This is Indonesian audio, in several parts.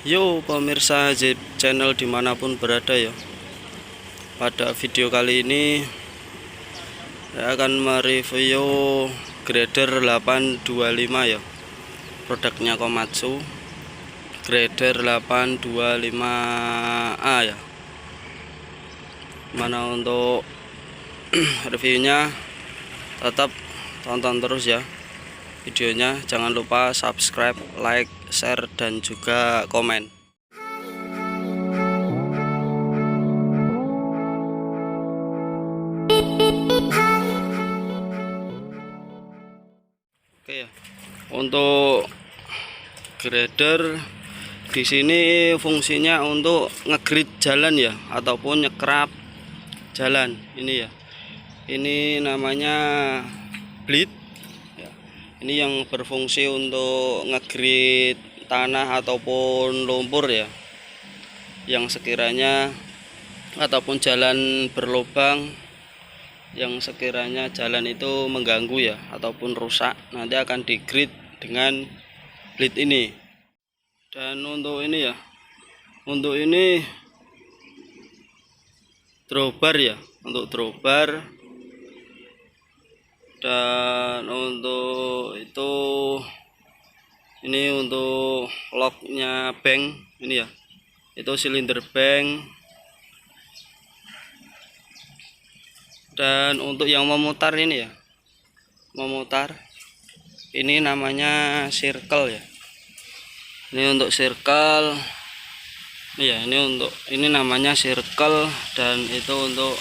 Yo pemirsa channel dimanapun berada ya. Pada video kali ini saya akan mereview grader 825 ya. Produknya Komatsu, grader 825A ya. Mana untuk reviewnya tetap tonton terus ya videonya. Jangan lupa subscribe, like, share, dan juga komen. Oke ya, untuk grader di sini fungsinya untuk ngegrid jalan ya, ataupun nyekrap jalan. Ini ya, ini namanya blade ya. Ini yang berfungsi untuk ngegrid tanah ataupun lumpur ya, yang sekiranya ataupun jalan berlubang, yang sekiranya jalan itu mengganggu ya ataupun rusak, nanti akan digrid dengan blade ini. Dan untuk ini ya, untuk ini drawbar ya, untuk drawbar. Dan untuk itu, ini untuk locknya bank ini ya, itu silinder bank. Dan untuk yang memutar ini ya, memutar ini namanya circle ya. Ini untuk circle ya, ini namanya circle. Dan itu untuk,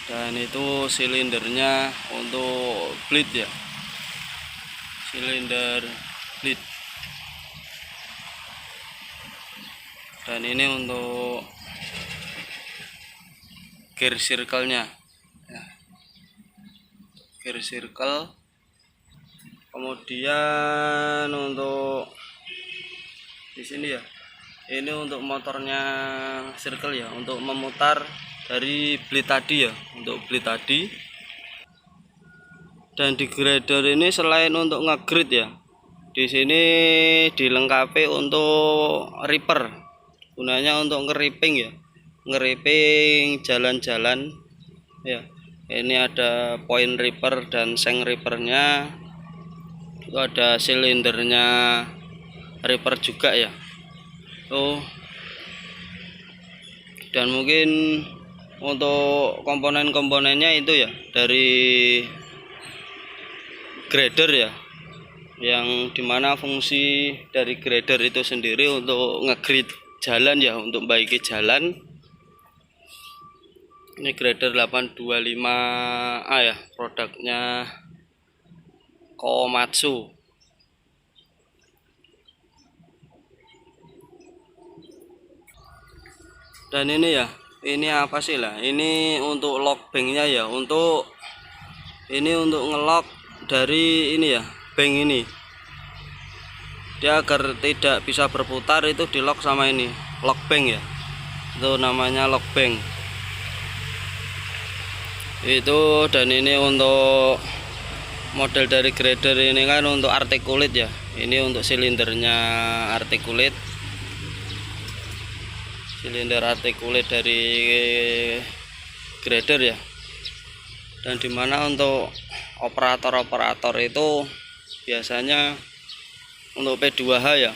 dan itu silindernya untuk blade ya, silinder blade. Dan ini untuk gear circle-nya ya, gear circle. Kemudian untuk di sini ya, ini untuk motornya circle ya, untuk memutar dari blade tadi ya, untuk blade tadi. Dan di grader ini selain untuk ngegrid ya, di sini dilengkapi untuk ripper, gunanya untuk ngeriping ya, ngeriping jalan-jalan ya. Ini ada point ripper dan seng rippernya, itu ada silindernya ripper juga ya. Dan mungkin untuk komponen-komponennya itu ya dari grader ya, yang dimana fungsi dari grader itu sendiri untuk ngegrid jalan ya, untuk baiki jalan. Ini grader 825A ya, produknya Komatsu. Dan ini ya, ini apa sih lah, ini untuk lock banknya ya, untuk ini untuk ngelock dari ini ya, bank ini dia agar tidak bisa berputar, itu di lock sama ini lock bank ya, itu namanya lock bank itu. Dan ini untuk model dari grader ini kan untuk articulate ya, ini untuk silindernya articulate, silinder articulate dari grader ya. Dan dimana untuk operator-operator itu biasanya untuk P2H ya,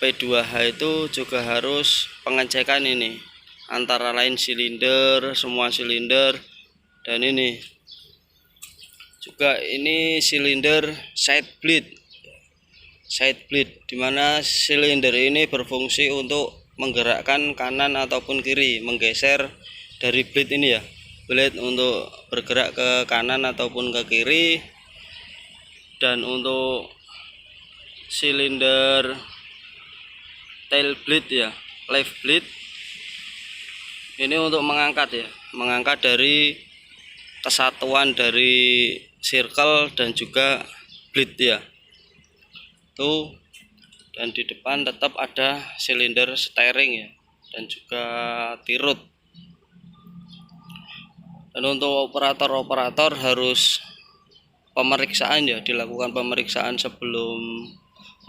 P2H itu juga harus pengecekan ini, antara lain silinder, semua silinder. Dan ini juga, ini silinder side blade, dimana silinder ini berfungsi untuk menggerakkan kanan ataupun kiri, menggeser dari blade ini ya, blade untuk bergerak ke kanan ataupun ke kiri. Dan untuk silinder tail blade ya, left blade, ini untuk mengangkat ya, mengangkat dari kesatuan dari circle dan juga blade ya tuh. Dan di depan tetap ada silinder steering ya, dan juga tirut. Dan untuk operator-operator harus pemeriksaan ya, dilakukan pemeriksaan sebelum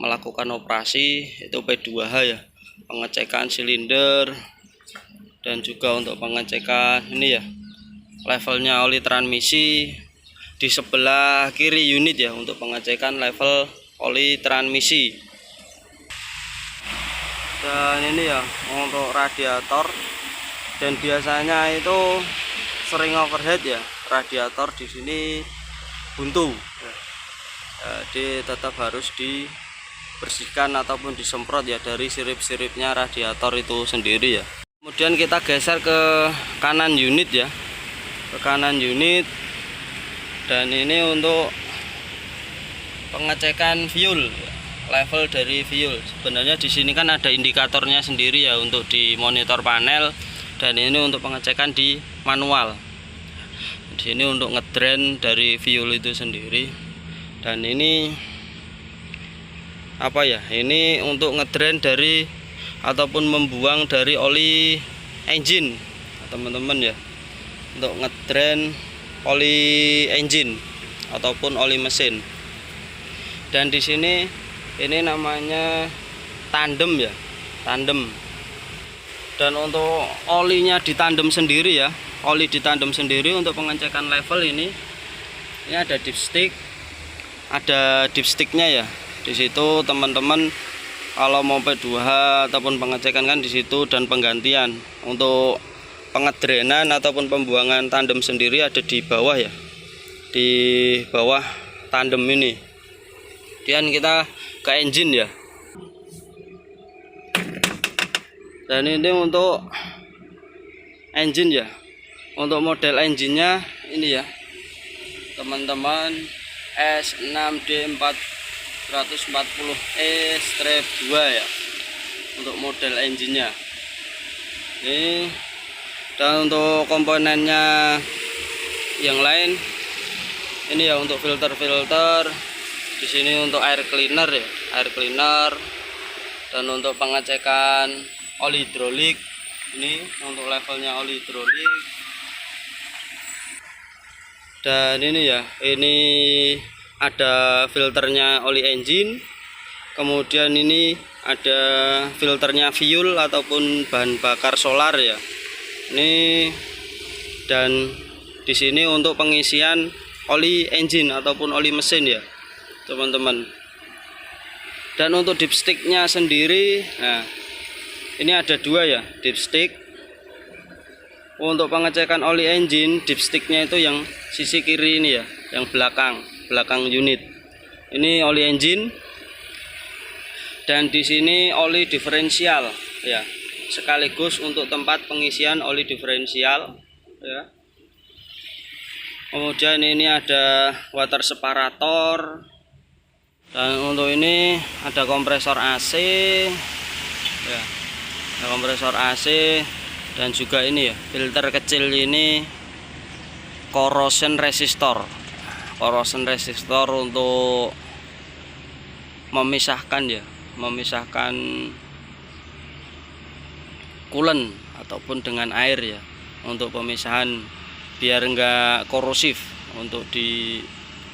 melakukan operasi itu P2H ya, pengecekan silinder dan juga untuk pengecekan ini ya levelnya oli transmisi di sebelah kiri unit ya, untuk pengecekan level oli transmisi. Dan ini ya untuk radiator, dan biasanya itu sering overheat ya, radiator di sini buntu, jadi tetap harus dibersihkan ataupun disemprot ya dari sirip-siripnya radiator itu sendiri ya. Kemudian kita geser ke kanan unit ya, ke kanan unit, dan ini untuk pengecekan fuel, level dari fuel. Sebenarnya di sini kan ada indikatornya sendiri ya untuk di monitor panel, dan ini untuk pengecekan di manual. Di sini untuk ngedrain dari fuel itu sendiri, dan ini apa ya, ini untuk ngedrain dari ataupun membuang dari oli engine teman-teman ya, untuk ngedrain oli engine ataupun oli mesin. Dan di sini ini namanya tandem ya, tandem. Dan untuk olinya di tandem sendiri ya, oli di tandem sendiri untuk pengecekan level ini ada dipstick, ada dipsticknya ya. Di situ teman-teman kalau mau P2H ataupun pengecekan kan di situ, dan penggantian untuk pengedrenan ataupun pembuangan tandem sendiri ada di bawah ya, di bawah tandem ini. Kemudian kita ke engine ya, dan ini untuk engine ya, untuk model engine-nya ini ya teman-teman, S6D440E-2 ya untuk model engine-nya ini. Dan untuk komponennya yang lain ini ya, untuk filter-filter di sini, untuk air cleaner ya, air cleaner, dan untuk pengecekan oli hidrolik ini untuk levelnya oli hidrolik. Dan ini ya, ini ada filternya oli engine, kemudian ini ada filternya fuel ataupun bahan bakar solar ya ini. Dan di sini untuk pengisian oli engine ataupun oli mesin ya teman-teman. Dan untuk dipsticknya sendiri, nah ini ada dua ya dipstick. Untuk pengecekan oli engine, dipsticknya itu yang sisi kiri ini ya, yang belakang unit. Ini oli engine, dan di sini oli diferensial ya, sekaligus untuk tempat pengisian oli diferensial ya. Kemudian ini ada water separator, dan untuk ini ada kompresor AC ya, ada kompresor AC, dan juga ini ya filter kecil ini corrosion resistor untuk memisahkan ya, memisahkan coolant ataupun dengan air ya, untuk pemisahan biar enggak korosif untuk di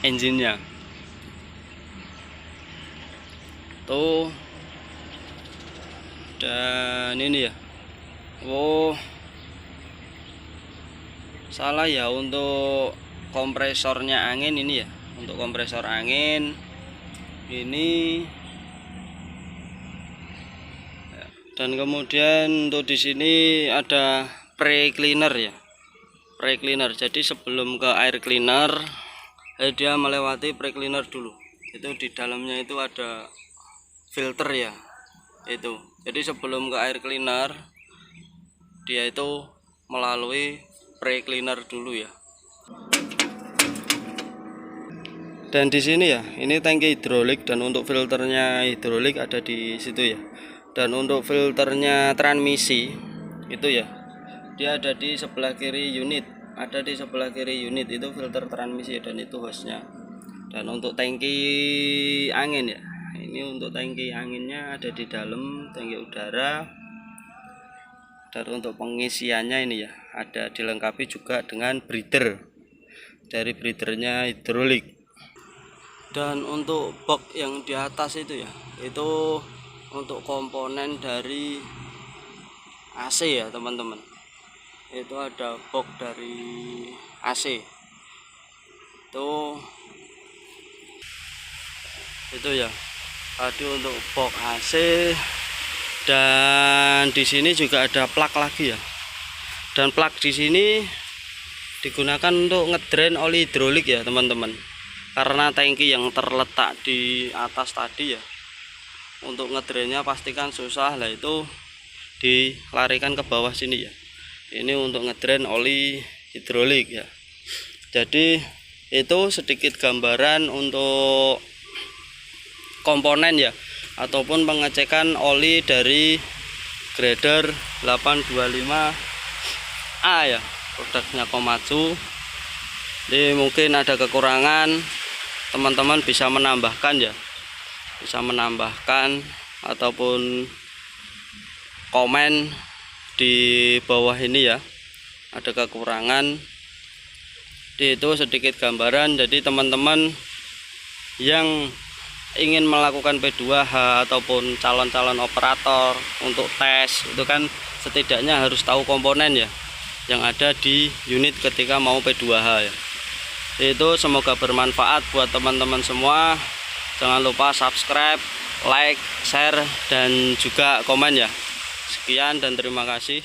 engine-nya tuh. Dan ini ya, oh salah ya, untuk kompresornya angin ini ya, untuk kompresor angin ini. Dan kemudian untuk di sini ada pre cleaner ya, pre cleaner. Jadi sebelum ke air cleaner dia melewati pre cleaner dulu. Itu di dalamnya itu ada filter ya itu. Jadi sebelum ke air cleaner dia itu melalui pre cleaner dulu ya. Dan di sini ya, ini tangki hidrolik, dan untuk filternya hidrolik ada di situ ya. Dan untuk filternya transmisi itu ya, dia ada di sebelah kiri unit, ada di sebelah kiri unit itu filter transmisi, dan itu hostnya. Dan untuk tangki angin ya, ini untuk tangki anginnya ada di dalam, tangki udara. Dan untuk pengisiannya ini ya, ada dilengkapi juga dengan breather, dari breathernya hidrolik. Dan untuk box yang di atas itu ya, itu untuk komponen dari AC ya teman-teman. Itu ada box dari AC. Itu ya. Tadi untuk box AC, dan di sini juga ada plak lagi ya. Dan plak di sini digunakan untuk ngedrain oli hidrolik ya teman-teman. Karena tangki yang terletak di atas tadi ya, untuk ngedrainnya pastikan susah lah, itu dilarikan ke bawah sini ya. Ini untuk ngedrain oli hidrolik ya. Jadi itu sedikit gambaran untuk komponen ya, ataupun pengecekan oli dari grader 825A ya, produknya Komatsu. Jadi mungkin ada kekurangan, teman-teman bisa menambahkan ya, bisa menambahkan ataupun komen di bawah ini ya, ada kekurangan. Itu sedikit gambaran. Jadi teman-teman yang ingin melakukan P2H ataupun calon-calon operator untuk tes, itu kan setidaknya harus tahu komponen ya yang ada di unit ketika mau P2H ya. Itu semoga bermanfaat buat teman-teman semua. Jangan lupa subscribe, like, share, dan juga komen ya. Sekian dan terima kasih.